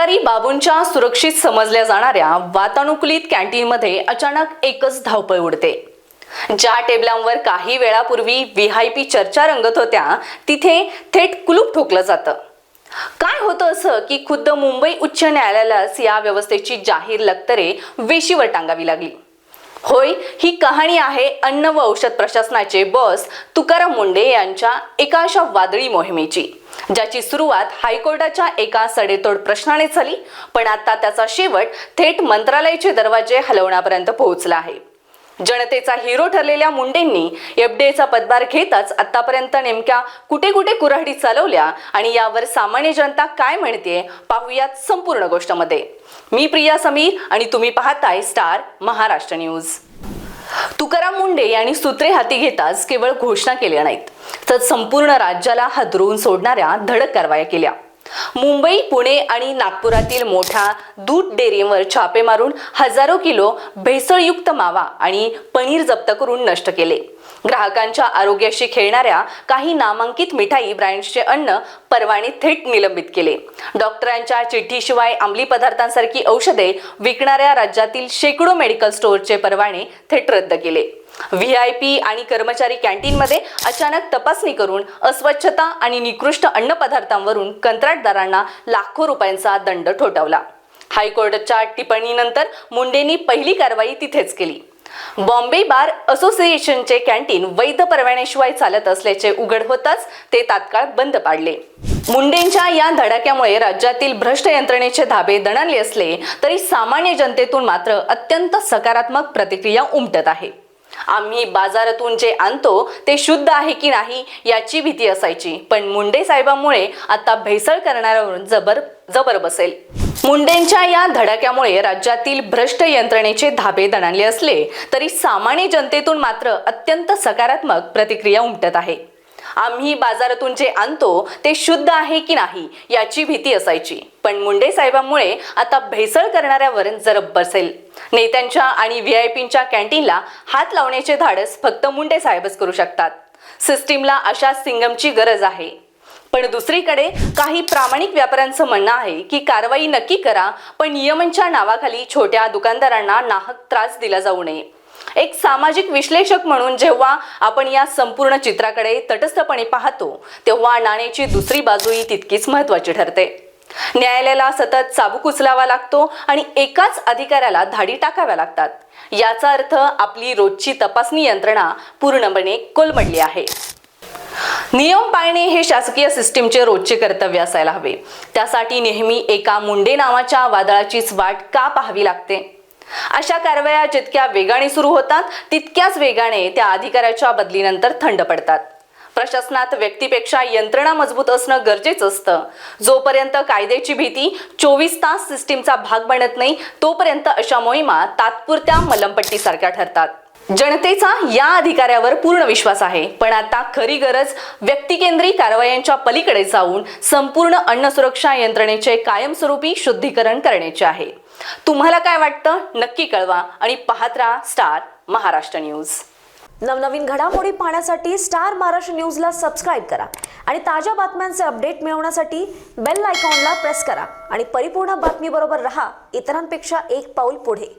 अधिकारी बाबूंच्या सुरक्षित समजल्या जाणाऱ्या वातानुकूलित कॅन्टीनमध्ये अचानक एकच धावपळ उडते। ज्या टेबलांवर काही वेळापूर्वी व्हीआयपी चर्चा रंगत होत्या तिथे थेट कुलूप ठोकलं जातं। काय होतं असं की खुद्द मुंबई उच्च न्यायालयालाच या व्यवस्थेची जाहीर लक्तरे वेशीवर टांगावी लागली। होय, ही कहाणी आहे अन्न व औषध प्रशासनाचे बॉस तुकाराम मुंढे यांच्या एका अशा वादळी मोहिमेची, ज्याची सुरुवात हायकोर्टाच्या एका सडेतोड प्रश्नाने झाली, पण आता त्याचा शेवट थेट मंत्रालयाचे दरवाजे हलवण्यापर्यंत पोहोचला आहे। जनतेचा हिरो ठरलेल्या मुंडेंनी एफडीएचा पदभार घेताच आतापर्यंत नेमक्या कुठे कुठे कुऱ्हाडी चालवल्या आणि यावर सामान्य जनता काय म्हणते पाहूयात संपूर्ण गोष्टमध्ये। मी प्रिया समीर आणि तुम्ही पाहताय स्टार महाराष्ट्र न्यूज। तुकाराम मुंढे यांनी सूत्रे हाती घेताच केवळ घोषणा केल्या नाहीत, तर संपूर्ण राज्याला हादरवून सोडणाऱ्या धडक कारवाया केल्या। मुंबई, पुणे आणि नागपुरातील मोठ्या दूध डेअरीवर छापे मारून हजारो किलो भेसळयुक्त मावा आणि पनीर जप्त करून नष्ट केले। ग्राहकांच्या आरोग्याशी खेळणाऱ्या काही नामांकित मिठाई ब्रँड्सचे अन्न परवाने थेट निलंबित केले। डॉक्टरांच्या चिठ्ठीशिवाय अंमली पदार्थांसारखी औषधे विकणाऱ्या राज्यातील शेकडो मेडिकल स्टोअरचे परवाने थेट रद्द केले। व्हीआयपी आणि कर्मचारी कॅन्टीनमध्ये अचानक तपासणी करून अस्वच्छता आणि निकृष्ट अन्न पदार्थांवरून कंत्राटदारांना लाखो रुपयांचा दंड ठोठावला। हायकोर्टाच्या टिप्पणीनंतर मुंडेंनी पहिली कारवाई तिथेच केली। बॉम्बे बार असोसिएशनचे कॅन्टीन वैध परवान्याशिवाय चालत असल्याचे उघड होताच ते तात्काळ बंद पाडले। मुंडेंच्या या धडाक्यामुळे राज्यातील भ्रष्ट यंत्रणेचे धाबे दणाणले असले तरी सामान्य जनतेतून मात्र अत्यंत सकारात्मक प्रतिक्रिया उमटत आहे। आम्ही बाजारातून जे आणतो ते शुद्ध आहे की नाही याची भीती असायची, पण मुंडे साहेबांमुळे आता भेसळ करणाऱ्यावरून जबर बसेल। मुंडेंच्या या धडाक्यामुळे राज्यातील भ्रष्ट यंत्रणेचे धाबे दणाणले असले तरी सामान्य जनतेतून मात्र अत्यंत सकारात्मक प्रतिक्रिया उमटत आहे। आम्ही बाजारातून जे आणतो ते शुद्ध आहे की नाही याची भीती असायची, पण मुंडे साहेबांमुळे आता भेसळ करणाऱ्यावर जरब बसेल। नेत्यांच्या आणि व्हीआयपींच्या कॅन्टीनला हात लावण्याचे धाडस फक्त मुंडे साहेबच करू शकतात। सिस्टीमला अशा सिंगमची गरज आहे। पण दुसरीकडे काही प्रामाणिक व्यापाऱ्यांचं म्हणणं आहे की कारवाई नक्की करा, पण नियमांच्या नावाखाली छोट्या दुकानदारांना नाहक त्रास दिला जाऊ नये। एक सामाजिक विश्लेषक म्हणून जेव्हा आपण या संपूर्ण चित्राकडे तटस्थपणे पाहतो तेव्हा नाण्याची दुसरी बाजूही तितकीच महत्त्वाची ठरते। न्यायालयाला सतत चाबूक उचलावा लागतो आणि एकाच अधिकाऱ्याला धाडी टाकाव्या लागतात। याचा अर्थ आपली रोजची तपासणी यंत्रणा पूर्णपणे कोलमडली आहे। नियम पाळणे हे शासकीय सिस्टीमचे रोजचे कर्तव्य असायला हवे। त्यासाठी नेहमी एका मुंडे नावाच्या वादळाचीच वाट का पाहावी लागते? अशा कारवाया जितक्या वेगाने सुरू होतात तितक्याच वेगाने त्या अधिकाऱ्याच्या बदलीनंतर थंड पडतात। प्रशासनात व्यक्तीपेक्षा यंत्रणा मजबूत असणं गरजेचं असतं। जोपर्यंत कायद्याची भीती 24 तास सिस्टीमचा भाग बनत नाही तोपर्यंत अशा मोहिमा तात्पुरत्या मलमपट्टीसारख्या ठरतात। जनतेचा या अधिकाऱ्यावर पूर्ण विश्वास आहे, पण आता खरी गरज व्यक्तिकेंद्री कारवायांच्या पलीकडे जाऊन संपूर्ण अन्न सुरक्षा यंत्रणेचे कायमस्वरूपी शुद्धीकरण करण्याचे आहे। तुम्हाला काय वाटतं नक्की कळवा आणि पाहत राहा स्टार महाराष्ट्र न्यूज। नवनवीन घडामोडी पाहण्यासाठी स्टार महाराष्ट्र न्यूजला सबस्क्राइब करा आणि ताज्या बातम्यांचे अपडेट मिळवण्यासाठी बेल आयकॉनला प्रेस करा आणि परिपूर्ण बातमीबरोबर रहा इतरांपेक्षा एक पाऊल पुढे।